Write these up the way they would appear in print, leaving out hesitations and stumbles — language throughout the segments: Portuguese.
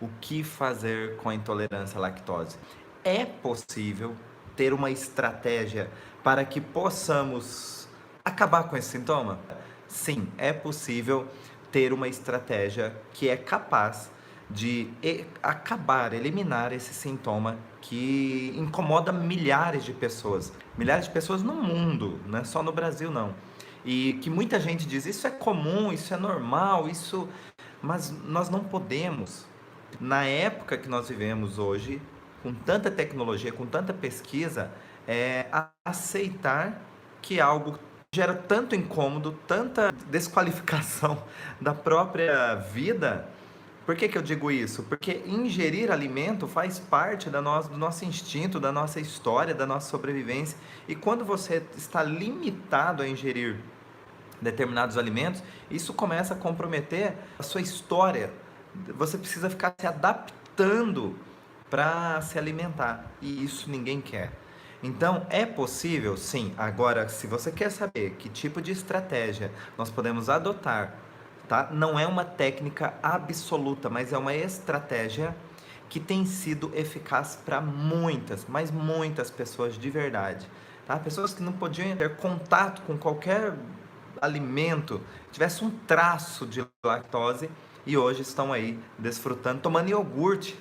o que fazer com a intolerância à lactose. É possível ter uma estratégia para que possamos acabar com esse sintoma? Sim, é possível ter uma estratégia que é capaz de acabar, eliminar esse sintoma que incomoda milhares de pessoas no mundo, não é só no Brasil não. E que muita gente diz, isso é comum, isso é normal, isso, mas nós não podemos, na época que nós vivemos hoje, com tanta tecnologia, com tanta pesquisa, aceitar que algo gera tanto incômodo, tanta desqualificação da própria vida. Por que eu digo isso? Porque ingerir alimento faz parte do nosso instinto, da nossa história, da nossa sobrevivência. E quando você está limitado a ingerir determinados alimentos, isso começa a comprometer a sua história. Você precisa ficar se adaptando para se alimentar, e isso ninguém quer. Então, é possível, sim. Agora, se você quer saber que tipo de estratégia nós podemos adotar, tá? Não é uma técnica absoluta, mas é uma estratégia que tem sido eficaz para muitas, mas muitas pessoas de verdade, tá? Pessoas que não podiam ter contato com qualquer alimento, tivesse um traço de lactose, e hoje estão aí desfrutando, tomando iogurte,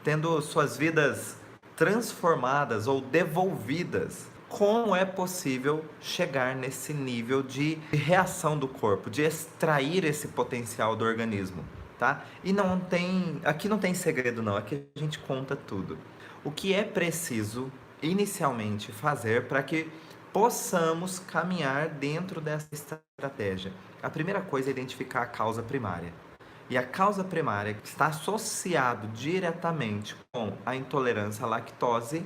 tendo suas vidas transformadas ou devolvidas. Como é possível chegar nesse nível de reação do corpo, de extrair esse potencial do organismo, tá? E não tem, aqui não tem segredo não, aqui a gente conta tudo. O que é preciso inicialmente fazer para que possamos caminhar dentro dessa estratégia? A primeira coisa é identificar a causa primária. E a causa primária que está associado diretamente com a intolerância à lactose,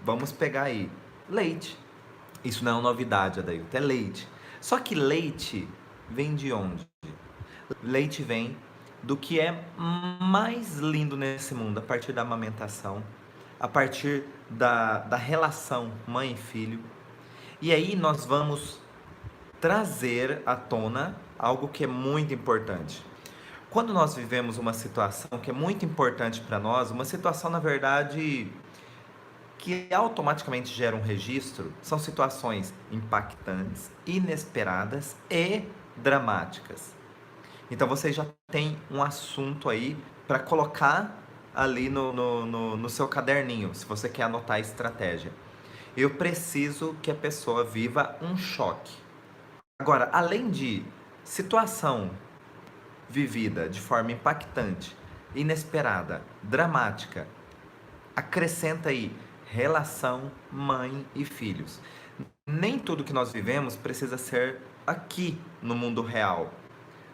vamos pegar aí, leite. Isso não é uma novidade, Adailton, é leite. Só que leite vem de onde? Leite vem do que é mais lindo nesse mundo, a partir da amamentação, a partir da relação mãe e filho. E aí nós vamos trazer à tona algo que é muito importante. Quando nós vivemos uma situação que é muito importante para nós, uma situação, na verdade, que automaticamente gera um registro, são situações impactantes, inesperadas e dramáticas. Então você já tem um assunto aí para colocar ali no seu caderninho, se você quer anotar a estratégia. Eu preciso que a pessoa viva um choque. Agora, além de situação vivida de forma impactante, inesperada, dramática, acrescenta aí relação mãe e filhos. Nem tudo que nós vivemos precisa ser aqui no mundo real,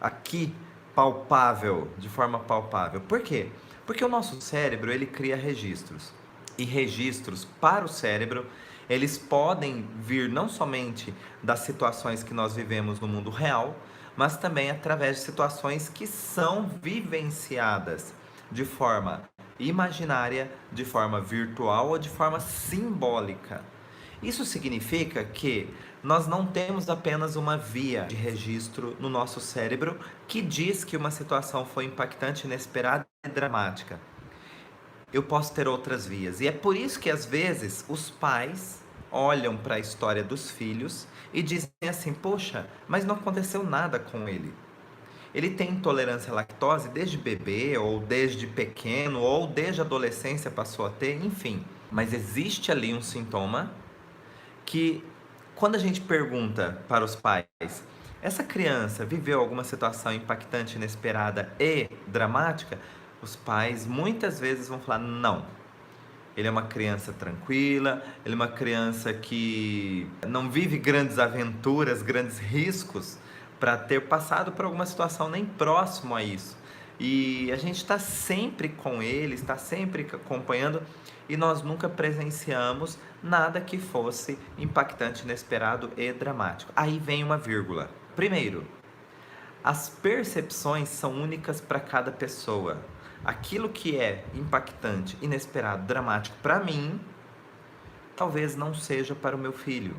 aqui palpável, de forma palpável. Por quê? Porque o nosso cérebro, ele cria registros. E registros para o cérebro, eles podem vir não somente das situações que nós vivemos no mundo real, mas também através de situações que são vivenciadas de forma imaginária, de forma virtual ou de forma simbólica. Isso significa que nós não temos apenas uma via de registro no nosso cérebro que diz que uma situação foi impactante, inesperada e dramática. Eu posso ter outras vias. E é por isso que às vezes os pais olham para a história dos filhos e dizem assim: poxa, mas não aconteceu nada com ele. Ele tem intolerância à lactose desde bebê, ou desde pequeno, ou desde a adolescência passou a ter, enfim. Mas existe ali um sintoma que, quando a gente pergunta para os pais, essa criança viveu alguma situação impactante, inesperada e dramática? Os pais muitas vezes vão falar: não. Ele é uma criança tranquila, ele é uma criança que não vive grandes aventuras, grandes riscos para ter passado por alguma situação nem próximo a isso. E a gente está sempre com ele, está sempre acompanhando, e nós nunca presenciamos nada que fosse impactante, inesperado e dramático. Aí vem uma vírgula. Primeiro, as percepções são únicas para cada pessoa. Aquilo que é impactante, inesperado, dramático para mim, talvez não seja para o meu filho.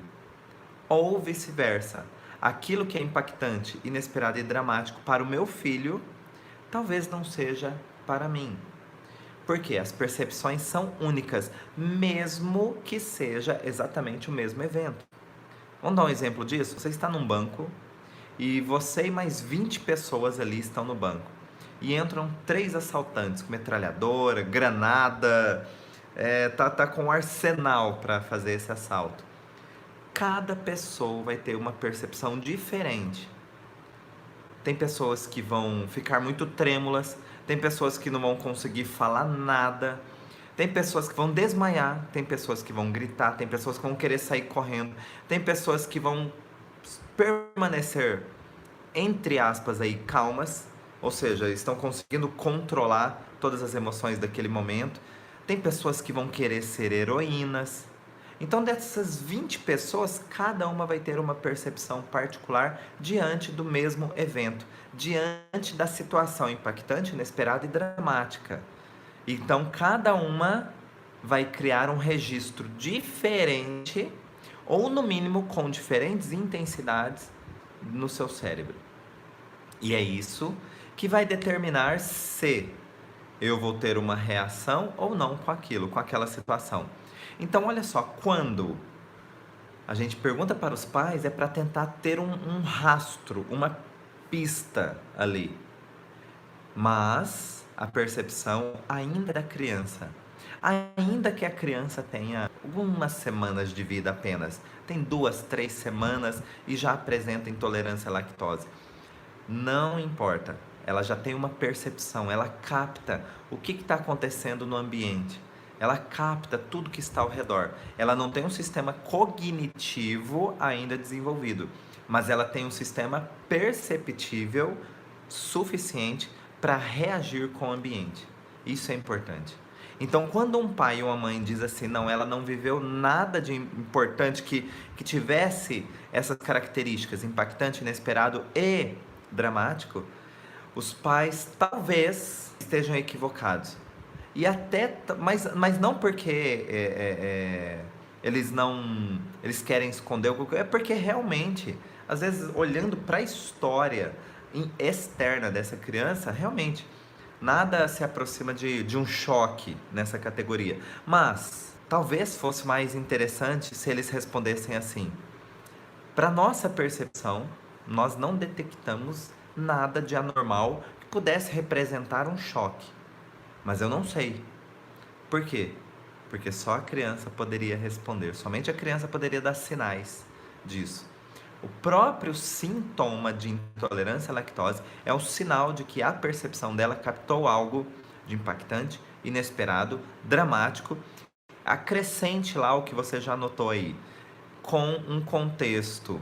Ou vice-versa. Aquilo que é impactante, inesperado e dramático para o meu filho, talvez não seja para mim. Porque as percepções são únicas, mesmo que seja exatamente o mesmo evento. Vamos dar um exemplo disso? Você está num banco e você e mais 20 pessoas ali estão no banco. E entram 3 assaltantes com metralhadora, granada, tá com um arsenal para fazer esse assalto. Cada pessoa vai ter uma percepção diferente. Tem pessoas que vão ficar muito trêmulas, tem pessoas que não vão conseguir falar nada, tem pessoas que vão desmaiar, tem pessoas que vão gritar, tem pessoas que vão querer sair correndo, tem pessoas que vão permanecer, entre aspas, aí, calmas, ou seja, estão conseguindo controlar todas as emoções daquele momento. Tem pessoas que vão querer ser heroínas. Então, dessas 20 pessoas, cada uma vai ter uma percepção particular diante do mesmo evento, diante da situação impactante, inesperada e dramática. Então, cada uma vai criar um registro diferente, ou no mínimo com diferentes intensidades no seu cérebro. E é isso que vai determinar se eu vou ter uma reação ou não com aquilo, com aquela situação. Então, olha só, quando a gente pergunta para os pais, é para tentar ter um rastro, uma pista ali. Mas a percepção ainda é da criança. Ainda que a criança tenha algumas semanas de vida apenas, tem 2, 3 semanas e já apresenta intolerância à lactose. Não importa, ela já tem uma percepção, ela capta o que está acontecendo no ambiente, ela capta tudo que está ao redor. Ela não tem um sistema cognitivo ainda desenvolvido, mas ela tem um sistema perceptível suficiente para reagir com o ambiente. Isso é importante. Então, quando um pai ou uma mãe diz assim, não, ela não viveu nada de importante que tivesse essas características, impactante, inesperado e dramático, os pais talvez estejam equivocados. E até, mas não porque eles querem esconder, é porque realmente, às vezes, olhando para a história externa dessa criança, realmente nada se aproxima de um choque nessa categoria. Mas talvez fosse mais interessante se eles respondessem assim: para nossa percepção, nós não detectamos nada de anormal que pudesse representar um choque. Mas eu não sei. Por quê? Porque só a criança poderia responder, somente a criança poderia dar sinais disso. O próprio sintoma de intolerância à lactose é um sinal de que a percepção dela captou algo de impactante, inesperado, dramático. Acrescente lá o que você já notou aí, com um contexto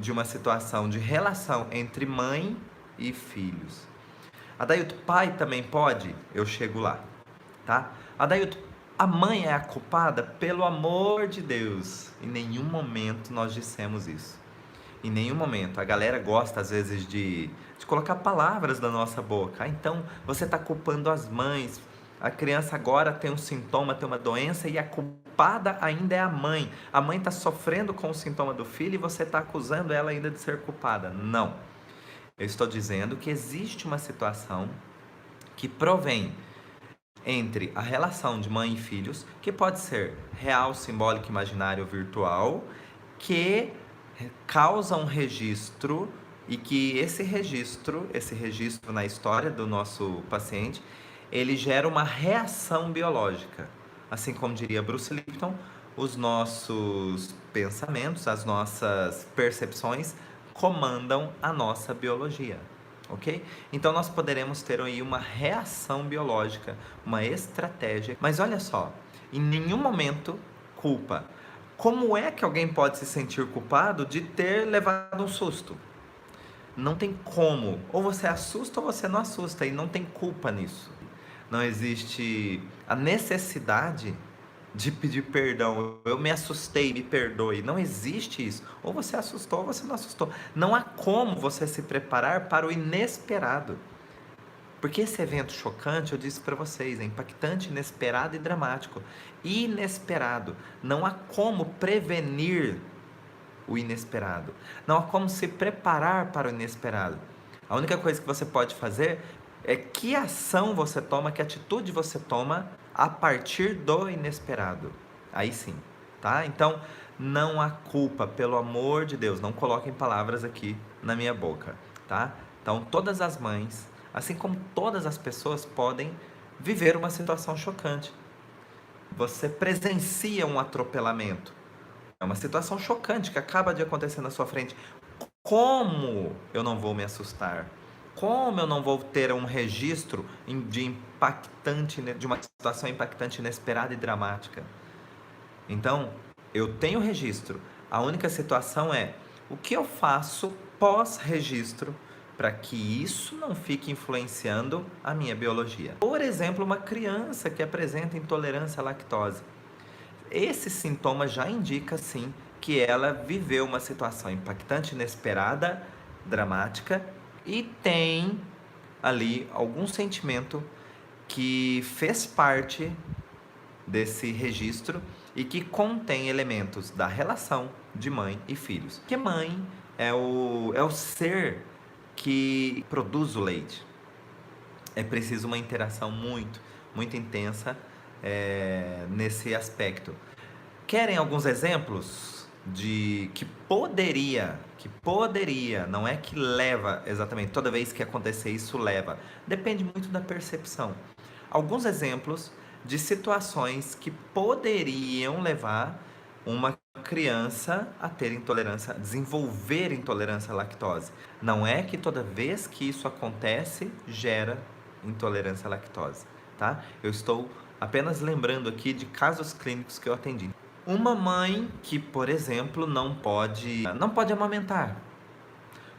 de uma situação de relação entre mãe e filhos. Adailto, pai também pode? Eu chego lá, tá? Adailto, a mãe é a culpada? Pelo amor de Deus, em nenhum momento nós dissemos isso. Em nenhum momento. A galera gosta às vezes de colocar palavras na nossa boca. Então você está culpando as mães. A criança agora tem um sintoma, tem uma doença e a culpada ainda é a mãe. A mãe está sofrendo com o sintoma do filho e você está acusando ela ainda de ser culpada. Não. Eu estou dizendo que existe uma situação que provém entre a relação de mãe e filhos, que pode ser real, simbólico, imaginário ou virtual, que causa um registro e que esse registro na história do nosso paciente, ele gera uma reação biológica. Assim como diria Bruce Lipton, os nossos pensamentos, as nossas percepções comandam a nossa biologia. Ok? Então nós poderemos ter aí uma reação biológica, uma estratégia. Mas olha só, em nenhum momento culpa. Como é que alguém pode se sentir culpado de ter levado um susto? Não tem como. Ou você assusta ou você não assusta, e não tem culpa nisso. Não existe a necessidade de pedir perdão. Eu me assustei, me perdoe. Não existe isso. Ou você assustou ou você não assustou. Não há como você se preparar para o inesperado. Porque esse evento chocante, eu disse para vocês, é impactante, inesperado e dramático. Inesperado. Não há como prevenir o inesperado. Não há como se preparar para o inesperado. A única coisa que você pode fazer É que ação você toma, que atitude você toma a partir do inesperado. Aí sim, tá? Então, não há culpa, pelo amor de Deus, não coloquem palavras aqui na minha boca, tá? Então, todas as mães, assim como todas as pessoas, podem viver uma situação chocante. Você presencia um atropelamento. É uma situação chocante que acaba de acontecer na sua frente. Como eu não vou me assustar? Como eu não vou ter um registro de impactante, de uma situação impactante, inesperada e dramática? Então, eu tenho registro. A única situação é o que eu faço pós-registro para que isso não fique influenciando a minha biologia. Por exemplo, uma criança que apresenta intolerância à lactose. Esse sintoma já indica, sim, que ela viveu uma situação impactante, inesperada, dramática e tem ali algum sentimento que fez parte desse registro e que contém elementos da relação de mãe e filhos. Porque mãe é o ser que produz o leite. É preciso uma interação muito intensa nesse aspecto. Querem alguns exemplos de que poderia, não é que leva exatamente, toda vez que acontecer isso leva. Depende muito da percepção. Alguns exemplos de situações que poderiam levar uma criança a ter intolerância, desenvolver intolerância à lactose. Não é que toda vez que isso acontece gera intolerância à lactose, tá? Eu estou apenas lembrando aqui de casos clínicos que eu atendi. Uma mãe que, por exemplo, não pode amamentar.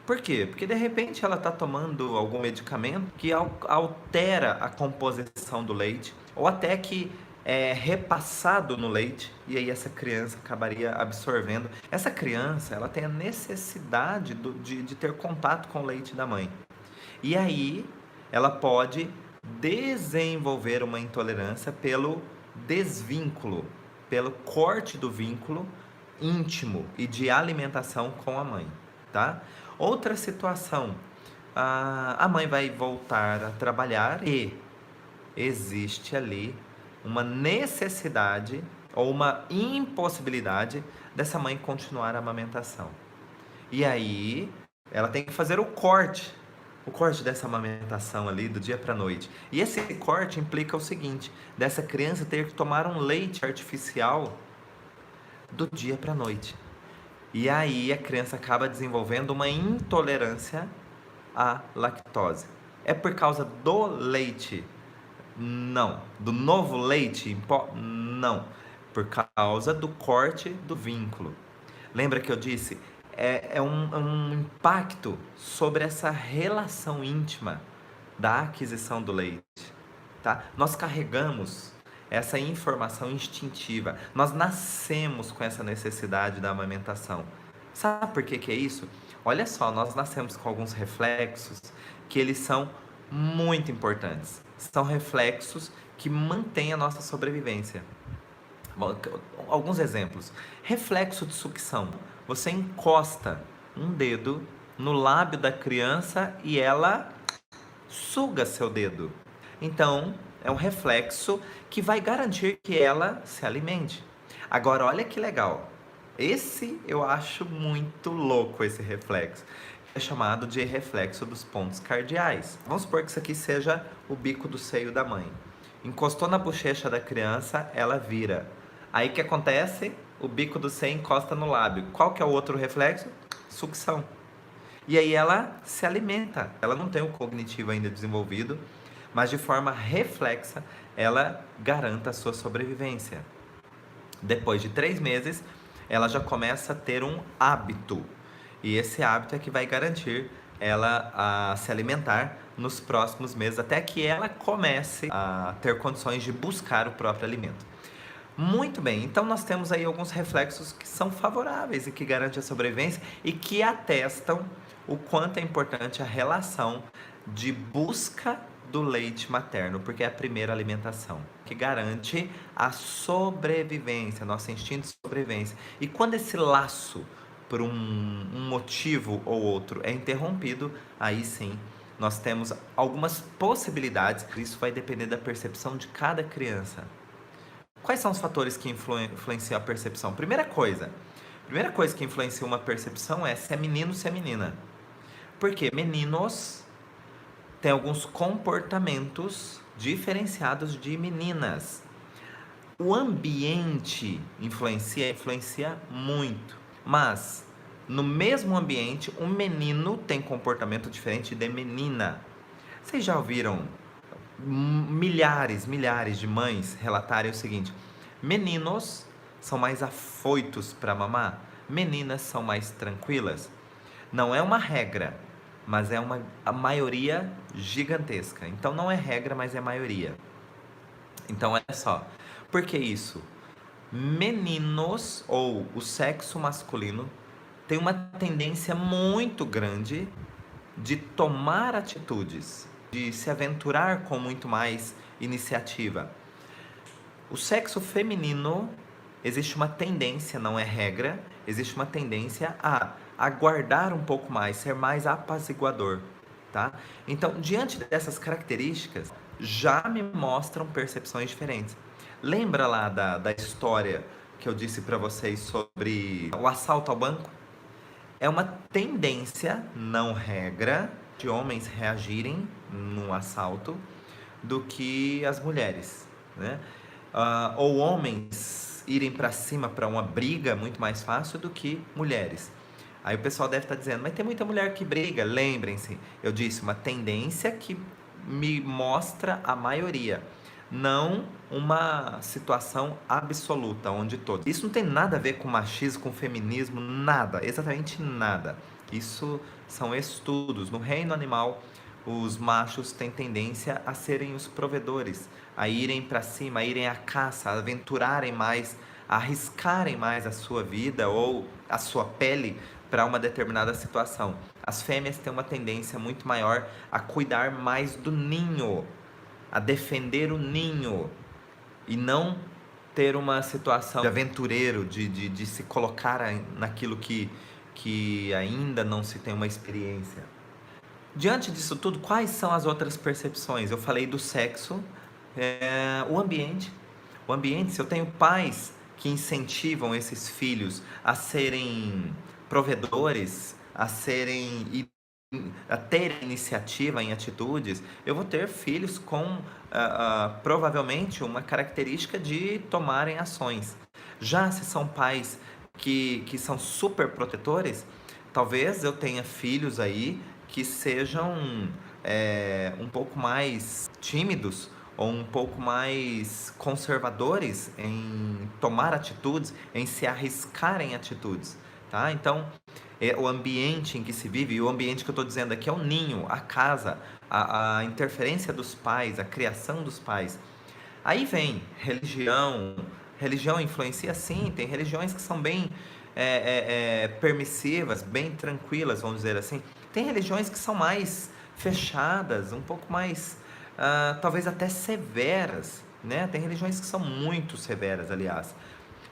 Por quê? Porque de repente ela está tomando algum medicamento que altera a composição do leite, ou até que é repassado no leite, e aí essa criança acabaria absorvendo. Essa criança, ela tem a necessidade de ter contato com o leite da mãe. E aí ela pode desenvolver uma intolerância pelo desvínculo, pelo corte do vínculo íntimo e de alimentação com a mãe, tá? Outra situação, a mãe vai voltar a trabalhar e existe ali uma necessidade ou uma impossibilidade dessa mãe continuar a amamentação. E aí ela tem que fazer o corte dessa amamentação ali do dia para noite. E esse corte implica o seguinte, dessa criança ter que tomar um leite artificial do dia para noite. E aí a criança acaba desenvolvendo uma intolerância à lactose. É por causa do leite? Não. Do novo leite em pó? Não. Por causa do corte do vínculo. Lembra que eu disse? É um impacto sobre essa relação íntima da aquisição do leite, tá? Nós carregamos essa informação instintiva. Nós nascemos com essa necessidade da amamentação. Sabe por que é isso? Olha só, nós nascemos com alguns reflexos que eles são muito importantes. São reflexos que mantêm a nossa sobrevivência. Alguns exemplos. Reflexo de sucção. Você encosta um dedo no lábio da criança e ela suga seu dedo. Então, é um reflexo que vai garantir que ela se alimente. Agora, olha que legal. Esse eu acho muito louco, esse reflexo. É chamado de reflexo dos pontos cardeais. Vamos supor que isso aqui seja o bico do seio da mãe. Encostou na bochecha da criança, ela vira. Aí o que acontece? O bico do seio encosta no lábio. Qual que é o outro reflexo? Sucção. E aí ela se alimenta. Ela não tem o cognitivo ainda desenvolvido, mas de forma reflexa ela garanta a sua sobrevivência. Depois de 3 meses, ela já começa a ter um hábito. E esse hábito é que vai garantir ela a se alimentar nos próximos meses, até que ela comece a ter condições de buscar o próprio alimento. Muito bem, então nós temos aí alguns reflexos que são favoráveis e que garantem a sobrevivência e que atestam o quanto é importante a relação de busca do leite materno, porque é a primeira alimentação que garante a sobrevivência, nosso instinto de sobrevivência. E quando esse laço, por um motivo ou outro, é interrompido, aí sim nós temos algumas possibilidades, isso vai depender da percepção de cada criança. Quais são os fatores que influenciam a percepção? Primeira coisa que influencia uma percepção é se é menino ou se é menina. Porque meninos têm alguns comportamentos diferenciados de meninas. O ambiente influencia muito, mas no mesmo ambiente, um menino tem comportamento diferente de menina. Vocês já ouviram milhares de mães relatarem o seguinte: meninos são mais afoitos para mamar, meninas são mais tranquilas. Não é uma regra, mas é a maioria gigantesca. Então não é regra, mas é maioria. Então olha só, por que isso? Meninos ou o sexo masculino tem uma tendência muito grande de tomar atitudes, de se aventurar com muito mais iniciativa. O sexo feminino, existe uma tendência, não é regra, existe uma tendência a aguardar um pouco mais, ser mais apaziguador, tá? Então, diante dessas características, já me mostram percepções diferentes. Lembra lá da história que eu disse para vocês sobre o assalto ao banco? É uma tendência, não regra, de homens reagirem num assalto do que as mulheres, né? Ou homens irem para cima para uma briga muito mais fácil do que mulheres. Aí o pessoal deve estar dizendo, mas tem muita mulher que briga. Lembrem-se, eu disse uma tendência que me mostra a maioria, não uma situação absoluta onde todos. Isso não tem nada a ver com machismo, com feminismo, nada, exatamente nada. Isso são estudos. No reino animal, os machos têm tendência a serem os provedores, a irem para cima, a irem à caça, a aventurarem mais, a arriscarem mais a sua vida ou a sua pele para uma determinada situação. As fêmeas têm uma tendência muito maior a cuidar mais do ninho, a defender o ninho e não ter uma situação de aventureiro, de se colocar naquilo que ainda não se tem uma experiência. Diante disso tudo, quais são as outras percepções? Eu falei do sexo, o ambiente. O ambiente, se eu tenho pais que incentivam esses filhos a serem provedores, a ter iniciativa em atitudes, eu vou ter filhos com provavelmente uma característica de tomarem ações. Já se são pais que são super protetores, talvez eu tenha filhos aí que sejam um pouco mais tímidos ou um pouco mais conservadores em tomar atitudes, em se arriscar em atitudes, tá? Então, o ambiente em que se vive, e o ambiente que eu estou dizendo aqui é o ninho, a casa, a interferência dos pais, a criação dos pais. Aí vem religião influencia sim, tem religiões que são bem permissivas, bem tranquilas, vamos dizer assim. Tem religiões que são mais fechadas, um pouco mais, talvez até severas, né? Tem religiões que são muito severas, aliás.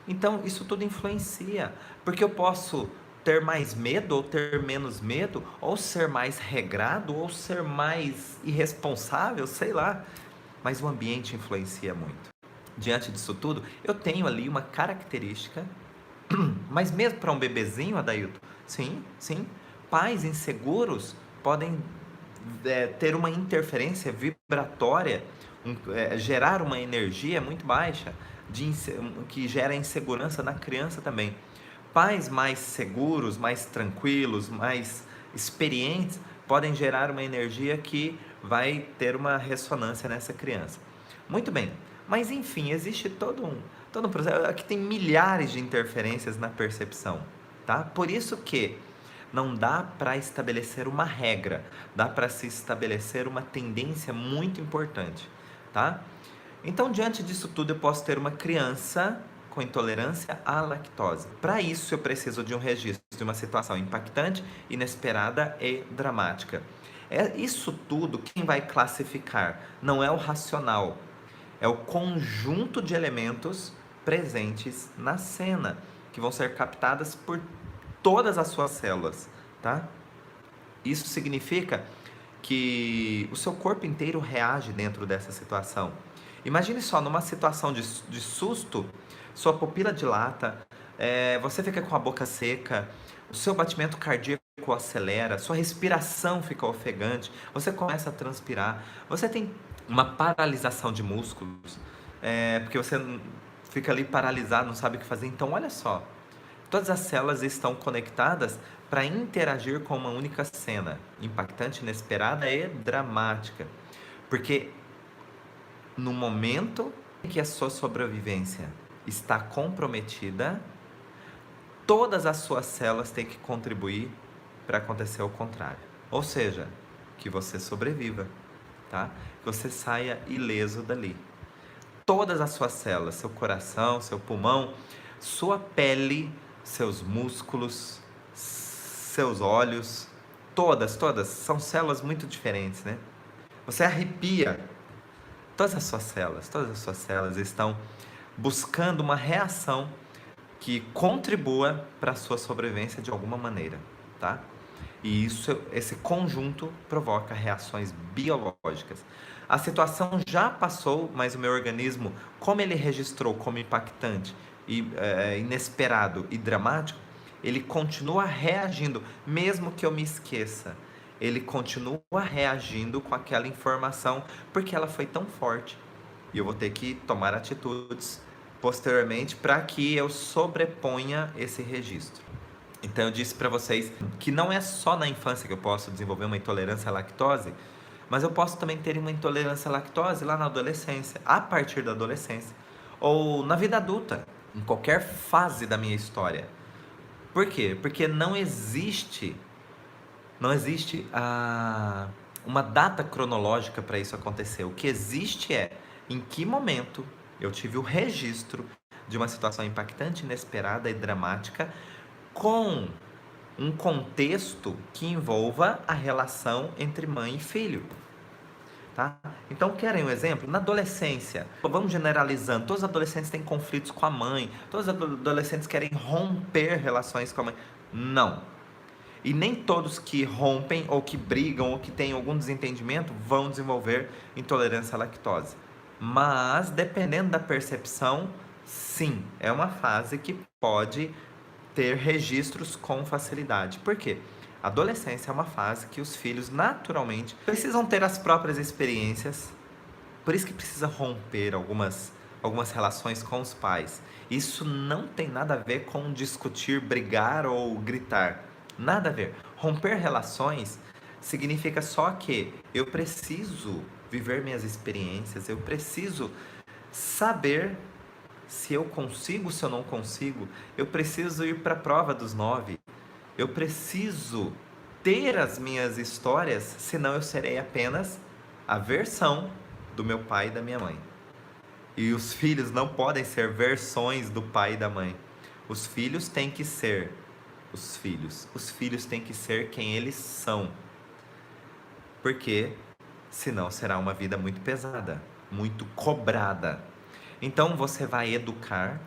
Então, isso tudo influencia, porque eu posso ter mais medo ou ter menos medo, ou ser mais regrado, ou ser mais irresponsável, sei lá. Mas o ambiente influencia muito. Diante disso tudo, eu tenho ali uma característica, mas mesmo para um bebezinho, Adailton, sim, pais inseguros podem ter uma interferência vibratória, gerar uma energia muito baixa, que gera insegurança na criança também. Pais mais seguros, mais tranquilos, mais experientes, podem gerar uma energia que vai ter uma ressonância nessa criança. Muito bem, mas enfim, existe todo um processo. Aqui tem milhares de interferências na percepção, tá? Por isso que não dá para estabelecer uma regra, dá para se estabelecer uma tendência muito importante, tá? Então, diante disso tudo, eu posso ter uma criança com intolerância à lactose. Para isso, eu preciso de um registro de uma situação impactante, inesperada e dramática. Isso tudo, quem vai classificar não é o racional, é o conjunto de elementos presentes na cena, que vão ser captadas por todas as suas células, tá? Isso significa que o seu corpo inteiro reage dentro dessa situação. Imagine só, numa situação de susto, sua pupila dilata, você fica com a boca seca, o seu batimento cardíaco acelera, sua respiração fica ofegante, você começa a transpirar, você tem uma paralisação de músculos, porque você fica ali paralisado, não sabe o que fazer. Então, olha só, todas as células estão conectadas para interagir com uma única cena, impactante, inesperada e dramática. Porque no momento em que a sua sobrevivência está comprometida, todas as suas células têm que contribuir para acontecer o contrário. Ou seja, que você sobreviva, tá? Que você saia ileso dali. Todas as suas células, seu coração, seu pulmão, sua pele, seus músculos, seus olhos, todas, são células muito diferentes, né? Você arrepia, todas as suas células estão buscando uma reação que contribua para a sua sobrevivência de alguma maneira, tá? E esse conjunto provoca reações biológicas. A situação já passou, mas o meu organismo, como ele registrou como impactante, e inesperado e dramático, ele continua reagindo, mesmo que eu me esqueça. Ele continua reagindo com aquela informação, porque ela foi tão forte. E eu vou ter que tomar atitudes posteriormente para que eu sobreponha esse registro. Então eu disse para vocês que não é só na infância que eu posso desenvolver uma intolerância à lactose, mas eu posso também ter uma intolerância à lactose lá na adolescência, a partir da adolescência, ou na vida adulta, em qualquer fase da minha história. Por quê? Porque não existe uma data cronológica para isso acontecer. O que existe é em que momento eu tive o registro de uma situação impactante, inesperada e dramática, com um contexto que envolva a relação entre mãe e filho. Tá? Então, querem um exemplo? Na adolescência, vamos generalizando, todos os adolescentes têm conflitos com a mãe, todos os adolescentes querem romper relações com a mãe. Não. E nem todos que rompem, ou que brigam, ou que têm algum desentendimento, vão desenvolver intolerância à lactose. Mas, dependendo da percepção, sim, é uma fase que pode ter registros com facilidade. Por quê? A adolescência é uma fase que os filhos naturalmente precisam ter as próprias experiências, por isso que precisa romper algumas relações com os pais. Isso não tem nada a ver com discutir, brigar ou gritar. Nada a ver. Romper relações significa só que eu preciso viver minhas experiências, eu preciso saber se eu consigo, se eu não consigo, eu preciso ir para a prova dos 9. Eu preciso ter as minhas histórias, senão eu serei apenas a versão do meu pai e da minha mãe. E os filhos não podem ser versões do pai e da mãe. Os filhos têm que ser os filhos. Os filhos têm que ser quem eles são. Porque senão será uma vida muito pesada, muito cobrada. Então você vai educar,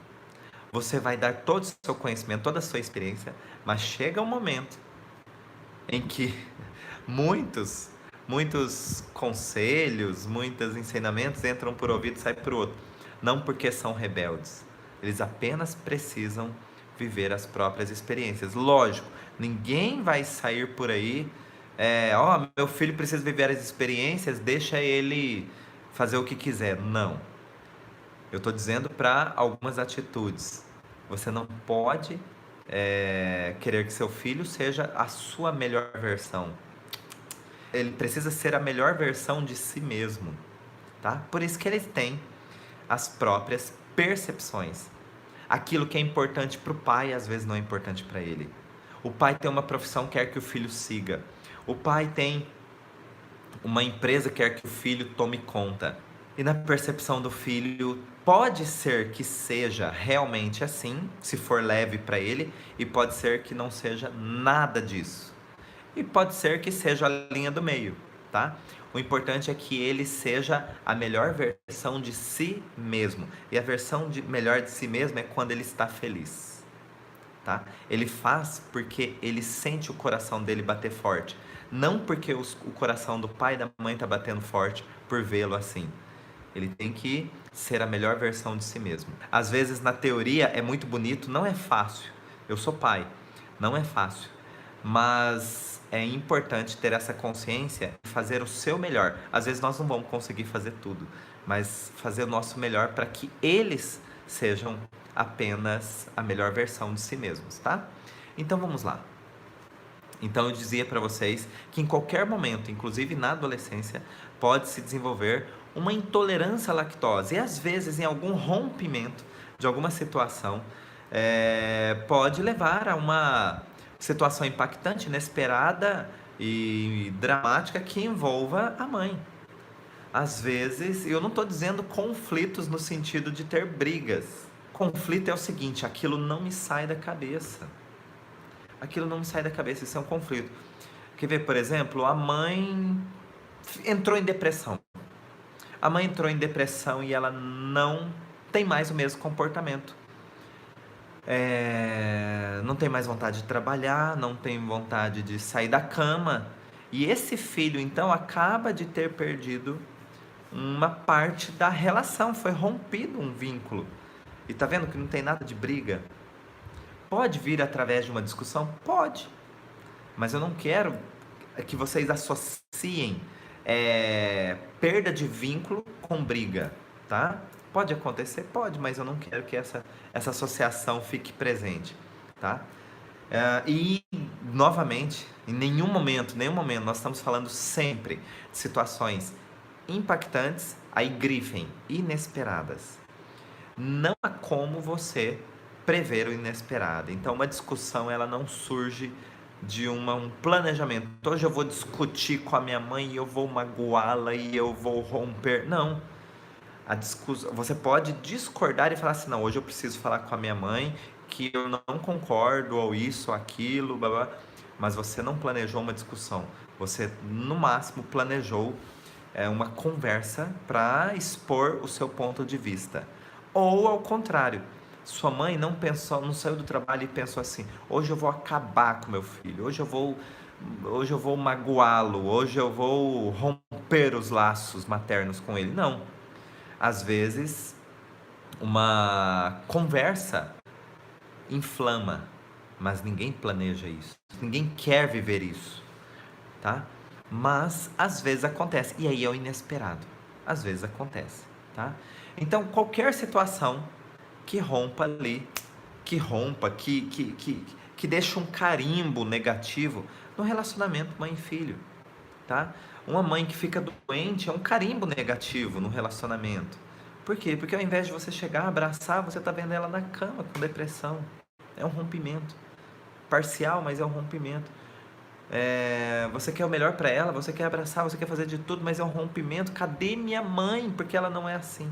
você vai dar todo o seu conhecimento, toda a sua experiência, mas chega um momento em que muitos conselhos, muitos ensinamentos entram por um ouvido e saem por outro. Não porque são rebeldes, eles apenas precisam viver as próprias experiências. Lógico, ninguém vai sair por aí, meu filho precisa viver as experiências, deixa ele fazer o que quiser. Não. Eu estou dizendo para algumas atitudes. Você não pode querer que seu filho seja a sua melhor versão. Ele precisa ser a melhor versão de si mesmo, tá? Por isso que ele tem as próprias percepções. Aquilo que é importante para o pai, às vezes não é importante para ele. O pai tem uma profissão, quer que o filho siga. O pai tem uma empresa, quer que o filho tome conta. E na percepção do filho, pode ser que seja realmente assim, se for leve para ele, e pode ser que não seja nada disso. E pode ser que seja a linha do meio, tá? O importante é que ele seja a melhor versão de si mesmo. E a versão melhor de si mesmo é quando ele está feliz, tá? Ele faz porque ele sente o coração dele bater forte. Não porque o coração do pai e da mãe está batendo forte por vê-lo assim. Ele tem que ser a melhor versão de si mesmo. Às vezes, na teoria, é muito bonito, não é fácil. Eu sou pai, não é fácil. Mas é importante ter essa consciência e fazer o seu melhor. Às vezes nós não vamos conseguir fazer tudo, mas fazer o nosso melhor para que eles sejam apenas a melhor versão de si mesmos, tá? Então vamos lá. Então eu dizia para vocês que em qualquer momento, inclusive na adolescência, pode se desenvolver uma intolerância à lactose. E às vezes em algum rompimento de alguma situação, pode levar a uma situação impactante, inesperada e dramática que envolva a mãe. Às vezes, eu não estou dizendo conflitos no sentido de ter brigas. Conflito é o seguinte: aquilo não me sai da cabeça. Aquilo não me sai da cabeça, isso é um conflito. Quer ver, por exemplo, a mãe entrou em depressão. A mãe entrou em depressão e ela não tem mais o mesmo comportamento. Não tem mais vontade de trabalhar, não tem vontade de sair da cama. E esse filho, então, acaba de ter perdido uma parte da relação, foi rompido um vínculo. E tá vendo que não tem nada de briga? Pode vir através de uma discussão? Pode. Mas eu não quero que vocês associem perda de vínculo com briga, tá? Pode acontecer? Pode, mas eu não quero que essa associação fique presente, tá? E, novamente, em nenhum momento, nós estamos falando sempre de situações impactantes, aí grifem, inesperadas. Não há como você prever o inesperado. Então, uma discussão, ela não surge de um planejamento. Hoje eu vou discutir com a minha mãe e eu vou magoá-la e eu vou romper. Não. Você pode discordar e falar assim: não, hoje eu preciso falar com a minha mãe que eu não concordo, ou isso, ou aquilo, blá, blá. Mas você não planejou uma discussão. Você, no máximo, planejou uma conversa para expor o seu ponto de vista. Ou ao contrário, sua mãe não saiu do trabalho e pensou assim: hoje eu vou acabar com meu filho, hoje eu vou magoá-lo, hoje eu vou romper os laços maternos com ele. Não. Às vezes, uma conversa inflama, mas ninguém planeja isso. Ninguém quer viver isso, tá? Mas às vezes acontece, e aí é o inesperado. Às vezes acontece, tá? Então, qualquer situação que rompa ali, que deixa um carimbo negativo no relacionamento mãe e filho, tá? Uma mãe que fica doente é um carimbo negativo no relacionamento. Por quê? Porque ao invés de você chegar, abraçar, você está vendo ela na cama com depressão. É um rompimento. Parcial, mas é um rompimento. Você quer o melhor para ela, você quer abraçar, você quer fazer de tudo, mas é um rompimento. Cadê minha mãe? Porque ela não é assim.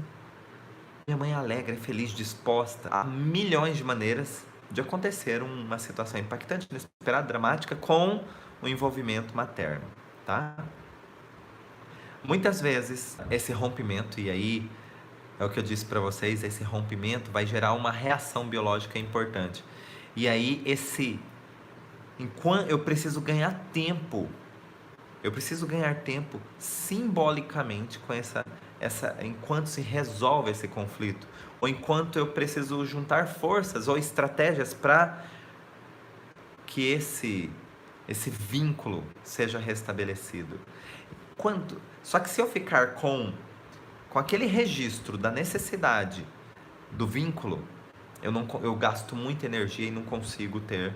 Minha mãe é alegre, feliz, disposta. Há milhões de maneiras de acontecer uma situação impactante, inesperada, dramática, com o envolvimento materno, tá? Muitas vezes, esse rompimento, e aí é o que eu disse para vocês, esse rompimento vai gerar uma reação biológica importante. E aí, enquanto eu preciso ganhar tempo, simbolicamente com enquanto se resolve esse conflito, ou enquanto eu preciso juntar forças ou estratégias para que esse vínculo seja restabelecido. Só que se eu ficar com aquele registro da necessidade do vínculo, eu gasto muita energia e não consigo ter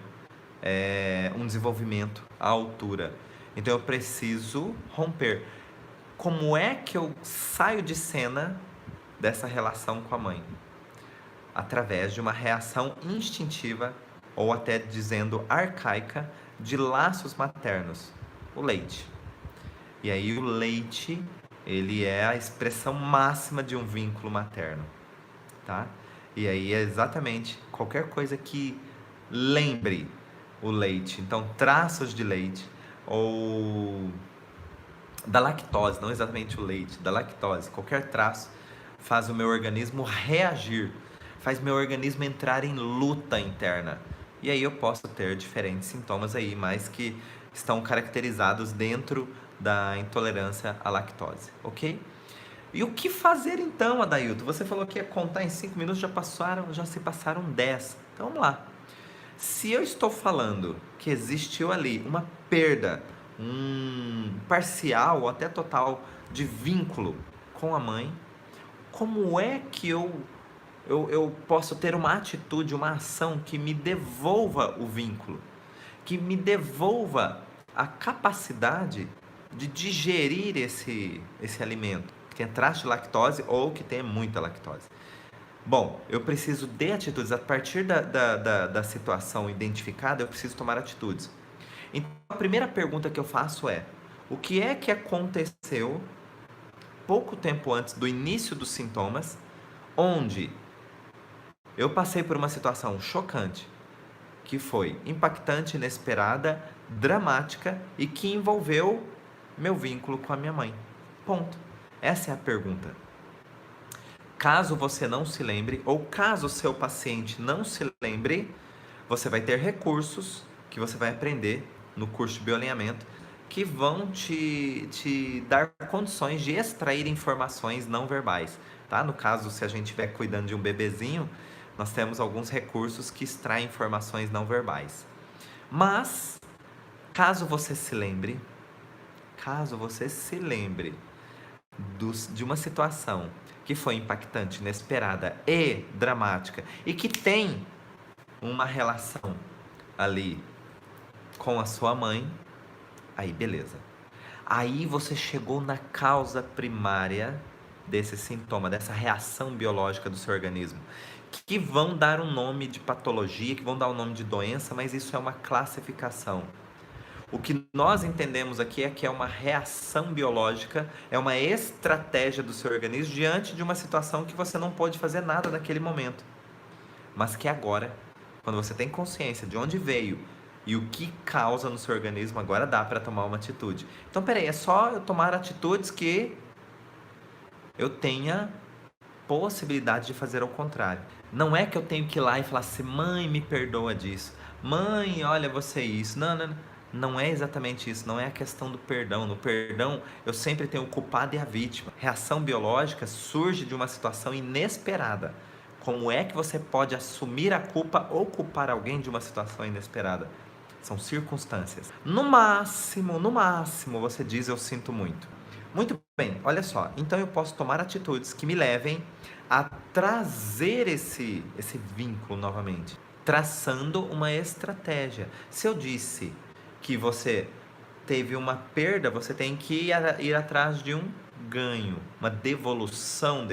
um desenvolvimento à altura. Então eu preciso romper. Como é que eu saio de cena dessa relação com a mãe? Através de uma reação instintiva, ou até dizendo arcaica, de laços maternos. O leite. E aí o leite, ele é a expressão máxima de um vínculo materno, tá? E aí é exatamente qualquer coisa que lembre o leite. Então, traços de leite, ou da lactose, não exatamente o leite, da lactose. Qualquer traço faz o meu organismo reagir, faz meu organismo entrar em luta interna. E aí eu posso ter diferentes sintomas aí, mas que estão caracterizados dentro da intolerância à lactose, ok? E o que fazer então, Adailton? Você falou que ia contar em 5 minutos, já se passaram 10. Então vamos lá. Se eu estou falando que existiu ali uma perda, parcial ou até total de vínculo com a mãe, como é que eu posso ter uma atitude, uma ação que me devolva o vínculo, que me devolva a capacidade de digerir esse alimento, que tenha traço de lactose ou que tenha muita lactose? Bom, eu preciso de atitudes. A partir da situação identificada, eu preciso tomar atitudes. Então, a primeira pergunta que eu faço é: o que é que aconteceu pouco tempo antes do início dos sintomas, onde eu passei por uma situação chocante, que foi impactante, inesperada, dramática e que envolveu meu vínculo com a minha mãe? Ponto. Essa é a pergunta. Caso você não se lembre, ou caso o seu paciente não se lembre, você vai ter recursos que você vai aprender no curso de bioalinhamento que vão te dar condições de extrair informações não verbais, tá? No caso, se a gente estiver cuidando de um bebezinho, nós temos alguns recursos que extraem informações não verbais. Mas, caso você se lembre de uma situação que foi impactante, inesperada e dramática e que tem uma relação ali com a sua mãe, aí beleza. Aí você chegou na causa primária desse sintoma, dessa reação biológica do seu organismo, que vão dar um nome de patologia, que vão dar um nome de doença, mas isso é uma classificação. O que nós entendemos aqui é que é uma reação biológica, é uma estratégia do seu organismo diante de uma situação que você não pôde fazer nada naquele momento. Mas que agora, quando você tem consciência de onde veio e o que causa no seu organismo, agora dá para tomar uma atitude. Então, peraí, é só eu tomar atitudes que eu tenha possibilidade de fazer ao contrário. Não é que eu tenho que ir lá e falar assim: mãe, me perdoa disso. Mãe, olha você isso. Não é exatamente isso, não é a questão do perdão. No perdão, eu sempre tenho o culpado e a vítima. Reação biológica surge de uma situação inesperada. Como é que você pode assumir a culpa ou culpar alguém de uma situação inesperada? São circunstâncias. No máximo, você diz: eu sinto muito. Muito bem, olha só. Então eu posso tomar atitudes que me levem a trazer esse vínculo novamente, traçando uma estratégia. Se eu disse que você teve uma perda, você tem que ir atrás de um ganho, uma devolução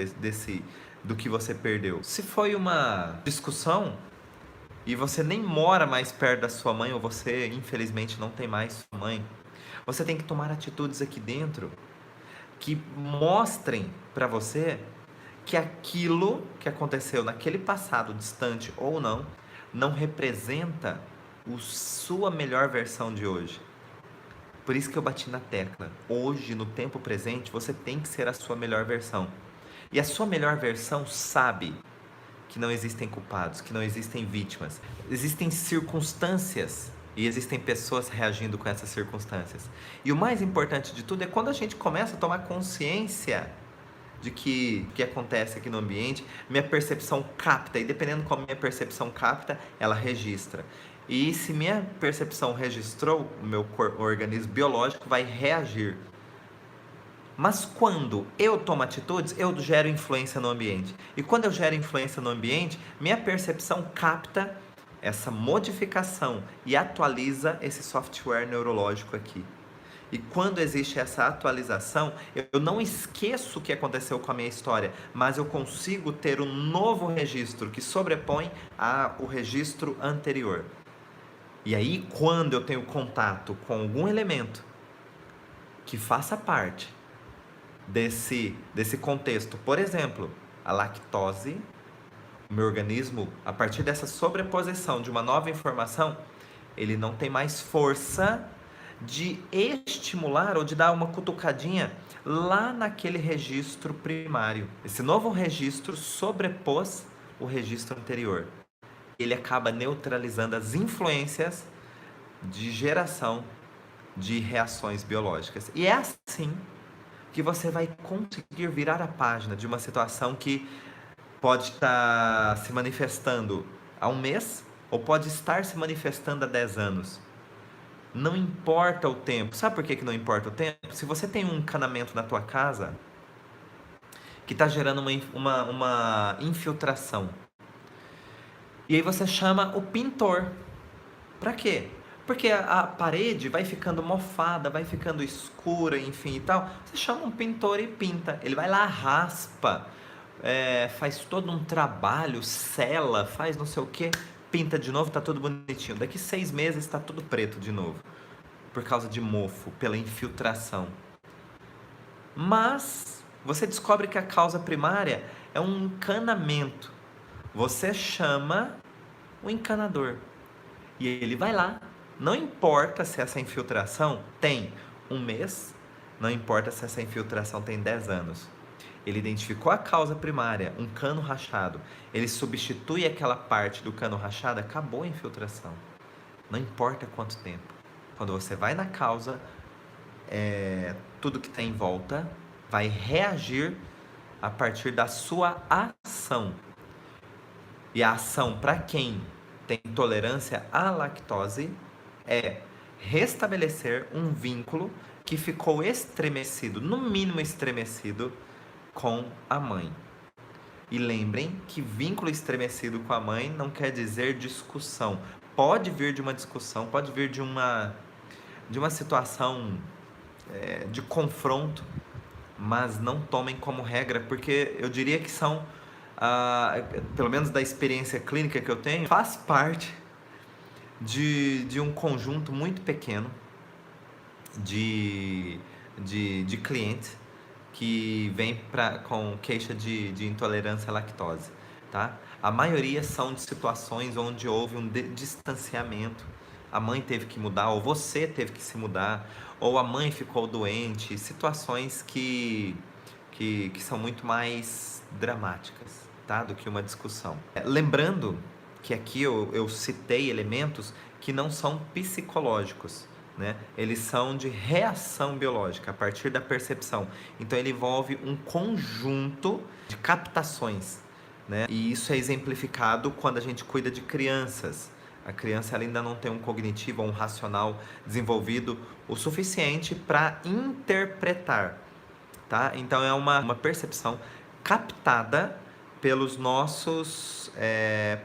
do que você perdeu. Se foi uma discussão e você nem mora mais perto da sua mãe, ou você infelizmente não tem mais sua mãe, você tem que tomar atitudes aqui dentro que mostrem para você que aquilo que aconteceu naquele passado distante ou não representa a sua melhor versão de hoje. Por isso que eu bati na tecla. Hoje, no tempo presente, você tem que ser a sua melhor versão. E a sua melhor versão sabe que não existem culpados, que não existem vítimas. Existem circunstâncias e existem pessoas reagindo com essas circunstâncias. E o mais importante de tudo é quando a gente começa a tomar consciência de que o que acontece aqui no ambiente, minha percepção capta, e dependendo como minha percepção capta, ela registra. E se minha percepção registrou, o meu organismo biológico vai reagir. Mas quando eu tomo atitudes, eu gero influência no ambiente. E quando eu gero influência no ambiente, minha percepção capta essa modificação e atualiza esse software neurológico aqui. E quando existe essa atualização, eu não esqueço o que aconteceu com a minha história, mas eu consigo ter um novo registro que sobrepõe ao registro anterior. E aí, quando eu tenho contato com algum elemento que faça parte desse contexto, por exemplo, a lactose, o meu organismo, a partir dessa sobreposição de uma nova informação, ele não tem mais força de estimular ou de dar uma cutucadinha lá naquele registro primário. Esse novo registro sobrepôs o registro anterior. Ele acaba neutralizando as influências de geração de reações biológicas. E é assim que você vai conseguir virar a página de uma situação que pode estar se manifestando há um mês ou pode estar se manifestando há 10 anos. Não importa o tempo. Sabe por que não importa o tempo? Se você tem um encanamento na tua casa que está gerando uma infiltração, e aí você chama o pintor. Para quê? Porque a parede vai ficando mofada, vai ficando escura, enfim e tal. Você chama um pintor e pinta. Ele vai lá, raspa, faz todo um trabalho, sela, faz não sei o que, pinta de novo, tá tudo bonitinho. Daqui 6 meses tá tudo preto de novo, por causa de mofo, pela infiltração. Mas você descobre que a causa primária é um encanamento. Você chama o encanador e ele vai lá. Não importa se essa infiltração tem 1 mês, não importa se essa infiltração tem 10 anos. Ele identificou a causa primária, um cano rachado. Ele substitui aquela parte do cano rachado, acabou a infiltração. Não importa quanto tempo. Quando você vai na causa, tudo que está em volta vai reagir a partir da sua ação. E a ação, para quem tem intolerância à lactose, é restabelecer um vínculo que ficou estremecido, no mínimo estremecido, com a mãe. E lembrem que vínculo estremecido com a mãe não quer dizer discussão. Pode vir de uma discussão, pode vir de uma situação de confronto, mas não tomem como regra, porque eu diria que são, pelo menos da experiência clínica que eu tenho, faz parte de um conjunto muito pequeno de clientes que vem com queixa de intolerância à lactose, tá? A maioria são de situações onde houve um distanciamento, a mãe teve que mudar, ou você teve que se mudar, ou a mãe ficou doente, situações que são muito mais dramáticas, tá? Do que uma discussão. Lembrando que aqui eu citei elementos que não são psicológicos, né? Eles são de reação biológica, a partir da percepção. Então ele envolve um conjunto de captações, né? E isso é exemplificado quando a gente cuida de crianças. A criança ela ainda não tem um cognitivo ou um racional desenvolvido o suficiente para interpretar, tá? Então é uma percepção captada pelos nossos,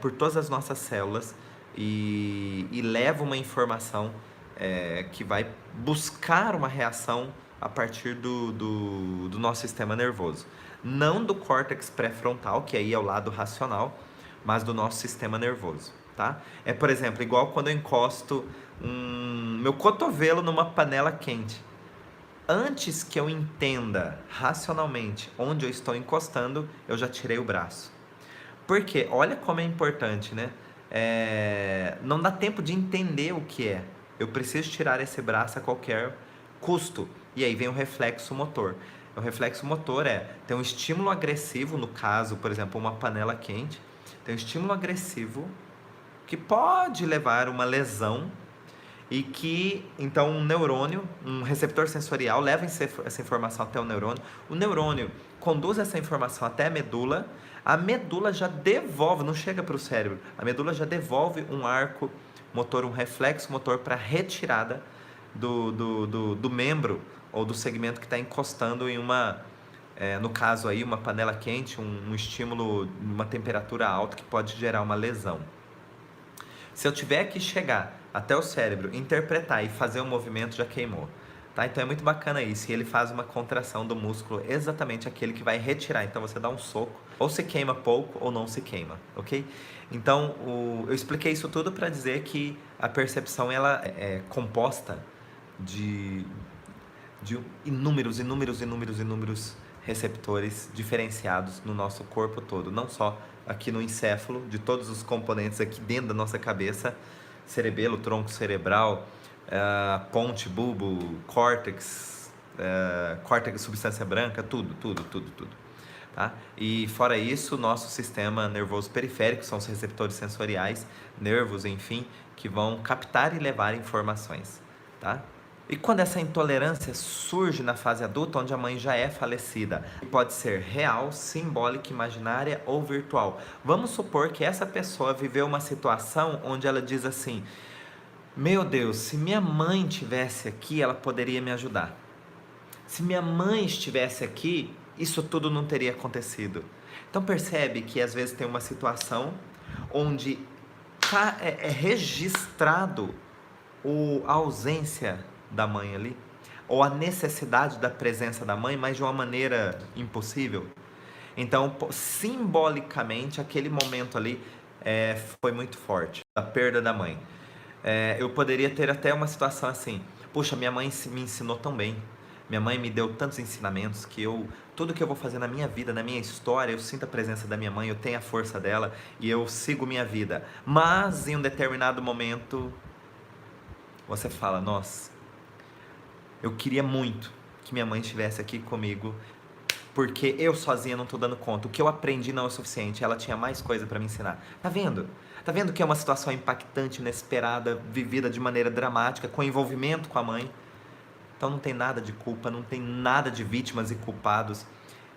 por todas as nossas células e leva uma informação que vai buscar uma reação a partir do nosso sistema nervoso. Não do córtex pré-frontal, que aí é o lado racional, mas do nosso sistema nervoso, tá? É, por exemplo, igual quando eu encosto meu cotovelo numa panela quente. Antes que eu entenda racionalmente onde eu estou encostando, eu já tirei o braço. Porque olha como é importante, né? Não dá tempo de entender o que é. Eu preciso tirar esse braço a qualquer custo. E aí vem o reflexo motor. O reflexo motor tem um estímulo agressivo, no caso, por exemplo, uma panela quente. Tem um estímulo agressivo que pode levar a uma lesão e que, então, um neurônio, um receptor sensorial leva essa informação até o neurônio conduz essa informação até a medula já devolve, não chega para o cérebro, a medula já devolve um arco motor, um reflexo motor para retirada do membro ou do segmento que está encostando em no caso aí, uma panela quente, um estímulo, uma temperatura alta que pode gerar uma lesão. Se eu tiver que chegar até o cérebro, interpretar e fazer um movimento, já queimou, tá? Então é muito bacana isso, e ele faz uma contração do músculo, exatamente aquele que vai retirar. Então você dá um soco, ou se queima pouco ou não se queima, ok? Então eu expliquei isso tudo para dizer que a percepção ela é composta de inúmeros receptores diferenciados no nosso corpo todo, não só aqui no encéfalo, de todos os componentes aqui dentro da nossa cabeça, cerebelo, tronco cerebral, ponte, bulbo, córtex, substância branca, tudo. Tá? E fora isso, nosso sistema nervoso periférico, são os receptores sensoriais, nervos, enfim, que vão captar e levar informações, tá? E quando essa intolerância surge na fase adulta, onde a mãe já é falecida, pode ser real, simbólica, imaginária ou virtual. Vamos supor que essa pessoa viveu uma situação onde ela diz assim: meu Deus, se minha mãe estivesse aqui, ela poderia me ajudar. Se minha mãe estivesse aqui, isso tudo não teria acontecido. Então percebe que às vezes tem uma situação onde é registrado a ausência da mãe ali, ou a necessidade da presença da mãe, mas de uma maneira impossível. Então, simbolicamente, aquele momento ali foi muito forte, a perda da mãe. Eu poderia ter até uma situação assim: puxa, minha mãe me ensinou tão bem, minha mãe me deu tantos ensinamentos que tudo que eu vou fazer na minha vida, na minha história, eu sinto a presença da minha mãe, eu tenho a força dela e eu sigo minha vida. Mas em um determinado momento você fala: nossa, eu queria muito que minha mãe estivesse aqui comigo, porque eu sozinha não estou dando conta. O que eu aprendi não é o suficiente, ela tinha mais coisa para me ensinar. Tá vendo? Tá vendo que é uma situação impactante, inesperada, vivida de maneira dramática, com envolvimento com a mãe? Então não tem nada de culpa, não tem nada de vítimas e culpados.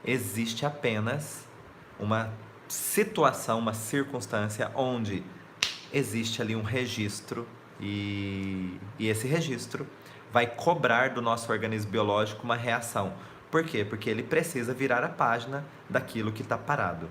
Existe apenas uma situação, uma circunstância onde existe ali um registro e esse registro vai cobrar do nosso organismo biológico uma reação. Por quê? Porque ele precisa virar a página daquilo que está parado.